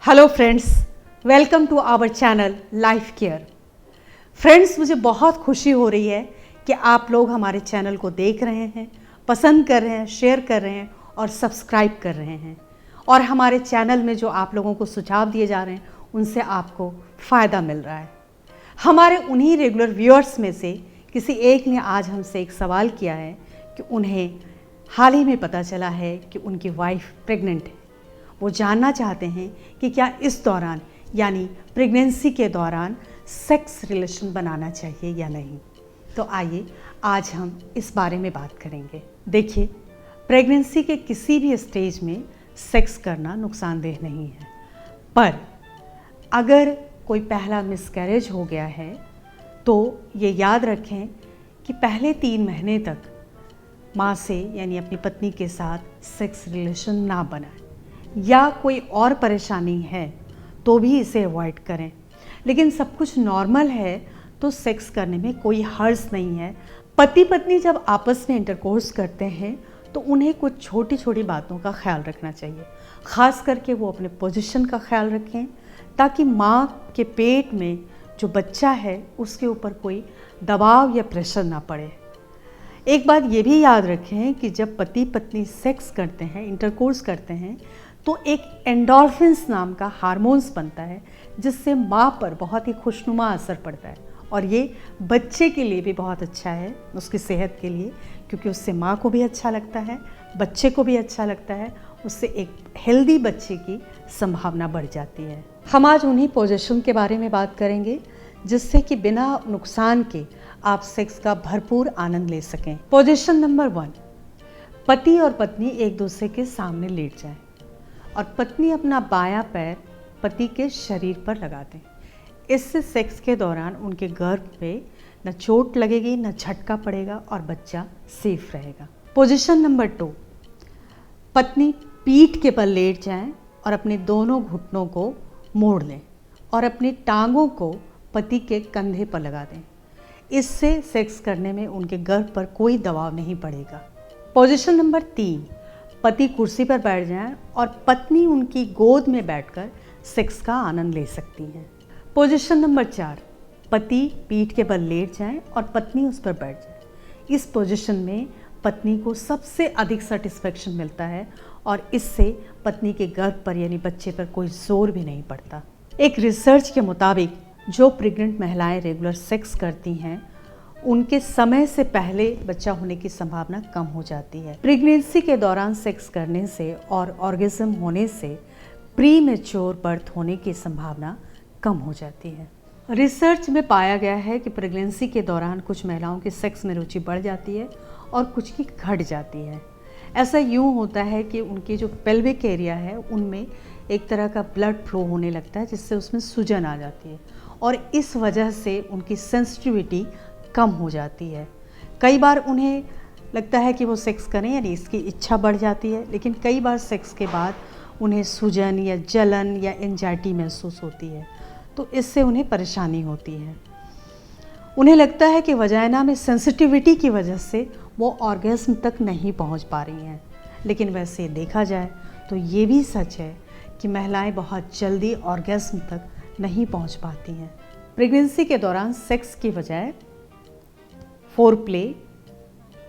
Hello friends, welcome to our channel Life Care. Friends, मुझे बहुत खुशी हो रही है कि आप लोग हमारे चैनल को देख रहे हैं, पसंद कर रहे हैं, शेयर कर रहे हैं और सब्सक्राइब कर रहे हैं। और हमारे चैनल में जो आप लोगों को सुझाव दिए जा रहे हैं उनसे आपको फ़ायदा मिल रहा है। हमारे उन्हीं रेगुलर व्यूअर्स में से किसी एक ने आज हमसे एक सवाल किया है कि उन्हें हाल ही में पता चला है कि उनकी वाइफ प्रेग्नेंट है। वो जानना चाहते हैं कि क्या इस दौरान यानी प्रेगनेंसी के दौरान सेक्स रिलेशन बनाना चाहिए या नहीं। तो आइए आज हम इस बारे में बात करेंगे। देखिए, प्रेगनेंसी के किसी भी स्टेज में सेक्स करना नुकसानदेह नहीं है, पर अगर कोई पहला मिसकैरेज हो गया है तो ये याद रखें कि पहले 3 महीने तक माँ से यानी अपनी पत्नी के साथ सेक्स रिलेशन ना बनाएं, या कोई और परेशानी है तो भी इसे अवॉइड करें। लेकिन सब कुछ नॉर्मल है तो सेक्स करने में कोई हर्ज नहीं है। पति पत्नी जब आपस में इंटरकोर्स करते हैं तो उन्हें कुछ छोटी छोटी बातों का ख्याल रखना चाहिए। ख़ास करके वो अपने पोजीशन का ख्याल रखें ताकि माँ के पेट में जो बच्चा है उसके ऊपर कोई दबाव या प्रेशर ना पड़े। एक बात ये भी याद रखें कि जब पति पत्नी सेक्स करते हैं, इंटरकोर्स करते हैं, तो एक एंडोर्फिन्स नाम का हार्मोन्स बनता है जिससे माँ पर बहुत ही खुशनुमा असर पड़ता है। और ये बच्चे के लिए भी बहुत अच्छा है, उसकी सेहत के लिए, क्योंकि उससे माँ को भी अच्छा लगता है, बच्चे को भी अच्छा लगता है। उससे एक हेल्दी बच्चे की संभावना बढ़ जाती है। हम आज उन्हीं पोजीशन के बारे में बात करेंगे जिससे कि बिना नुकसान के आप सेक्स का भरपूर आनंद ले सकें। पोजीशन नंबर 1, पति और पत्नी एक दूसरे के सामने लेट जाएं और पत्नी अपना बायां पैर पति के शरीर पर लगा दें। इससे सेक्स के दौरान उनके गर्भ पे न चोट लगेगी, न झटका पड़ेगा और बच्चा सेफ रहेगा। पोजीशन नंबर 2, पत्नी पीठ के बल लेट जाएं और अपने दोनों घुटनों को मोड़ लें और अपनी टांगों को पति के कंधे पर लगा दें। इससे सेक्स करने में उनके गर्भ पर कोई दबाव नहीं पड़ेगा। पोजीशन नंबर 3, पति कुर्सी पर बैठ जाएं और पत्नी उनकी गोद में बैठकर सेक्स का आनंद ले सकती हैं। पोजीशन नंबर 4, पति पीठ के बल लेट जाएं और पत्नी उस पर बैठ जाए। इस पोजीशन में पत्नी को सबसे अधिक सेटिस्फैक्शन मिलता है और इससे पत्नी के गर्भ पर यानी बच्चे पर कोई जोर भी नहीं पड़ता। एक रिसर्च के मुताबिक जो प्रेग्नेंट महिलाएं रेगुलर सेक्स करती हैं उनके समय से पहले बच्चा होने की संभावना कम हो जाती है। प्रेगनेंसी के दौरान सेक्स करने से और ऑर्गेज्म होने से प्री मैच्योर बर्थ होने की संभावना कम हो जाती है। रिसर्च में पाया गया है कि प्रेगनेंसी के दौरान कुछ महिलाओं की सेक्स में रुचि बढ़ जाती है और कुछ की घट जाती है। ऐसा यूँ होता है कि उनकी जो पेल्विक एरिया है उनमें एक तरह का ब्लड फ्लो होने लगता है जिससे उसमें सूजन आ जाती है और इस वजह से उनकी सेंसिटिविटी कम हो जाती है। कई बार उन्हें लगता है कि वो सेक्स करें यानी इसकी इच्छा बढ़ जाती है, लेकिन कई बार सेक्स के बाद उन्हें सूजन या जलन या एंजाइटी महसूस होती है, तो इससे उन्हें परेशानी होती है। उन्हें लगता है कि वजाइना में सेंसिटिविटी की वजह से वो ऑर्गेज्म तक नहीं पहुंच पा रही हैं। लेकिन वैसे देखा जाए तो ये भी सच है कि महिलाएं बहुत जल्दी ऑर्गेज्म तक नहीं पहुंच पाती हैं। प्रेगनेंसी के दौरान सेक्स की बजाय फोरप्ले,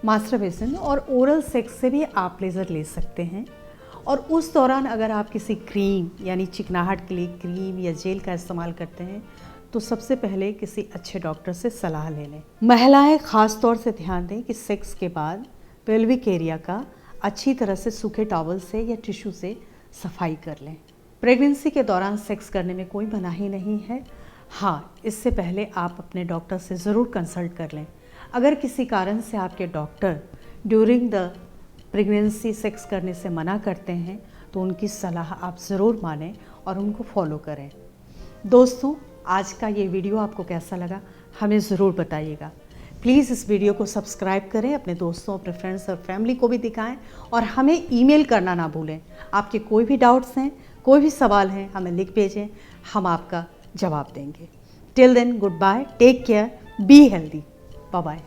मास्टरबेशन और ओरल सेक्स से भी आप प्लेजर ले सकते हैं। और उस दौरान अगर आप किसी क्रीम यानी चिकनाहट के लिए क्रीम या जेल का इस्तेमाल करते हैं तो सबसे पहले किसी अच्छे डॉक्टर से सलाह ले लें। महिलाएं ख़ास तौर से ध्यान दें कि सेक्स के बाद पेल्विक एरिया का अच्छी तरह से सूखे टॉवल से या टिश्यू से सफाई कर लें। प्रेगनेंसी के दौरान सेक्स करने में कोई मनाही नहीं है। हाँ, इससे पहले आप अपने डॉक्टर से ज़रूर कंसल्ट कर लें। अगर किसी कारण से आपके doctor during the pregnancy sex करने से मना करते हैं तो उनकी सलाह आप ज़रूर मानें और उनको फॉलो करें। दोस्तों, आज का ये वीडियो आपको कैसा लगा हमें ज़रूर बताइएगा। प्लीज़ इस वीडियो को सब्सक्राइब करें, अपने दोस्तों, अपने फ्रेंड्स और फैमिली को भी दिखाएं और हमें ईमेल करना ना भूलें। आपके कोई भी डाउट्स हैं, कोई भी सवाल हैं, हमें लिख भेजें, हम आपका जवाब देंगे। Till then, good bye, take care, be healthy, bye bye.